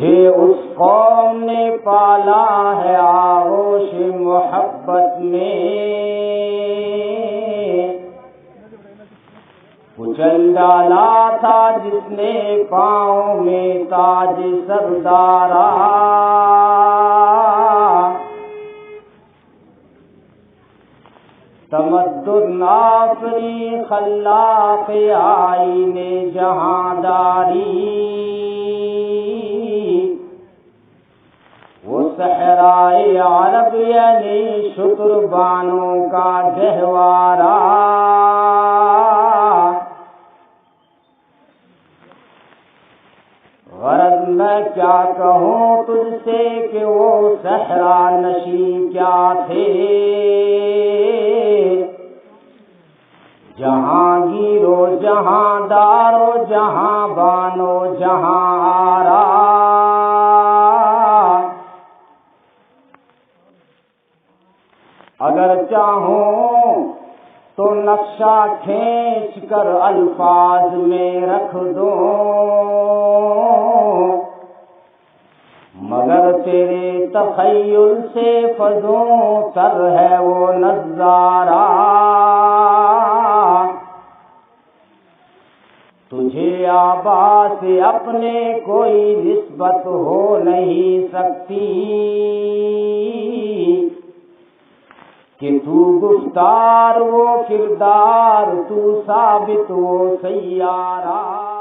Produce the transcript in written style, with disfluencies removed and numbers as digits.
تجھے اس قوم نے پالا ہے آغوش محبت میں، کچل ڈالا تھا جس نے پاؤں میں تاج سردارا، تمدن آفری خلاق آئین جہانداری، وہ صحرائے عرب یعنی شتربانوں کا گہوارہ، غرض میں کیا کہوں تجھ سے کہ وہ صحرا نشین کیا تھے، جہانگیر و جہاندار و جہاں بانو جہاں آرا، اگر چاہوں تو نقشہ کھینچ کر الفاظ میں رکھ دوں، مگر تیرے تخیل سے فزوں تر ہے وہ نظارہ، تجھے آبا سے اپنے کوئی نسبت ہو نہیں سکتی، کہ تو گفتار وہ کردار، تو ثابت وہ سیارہ۔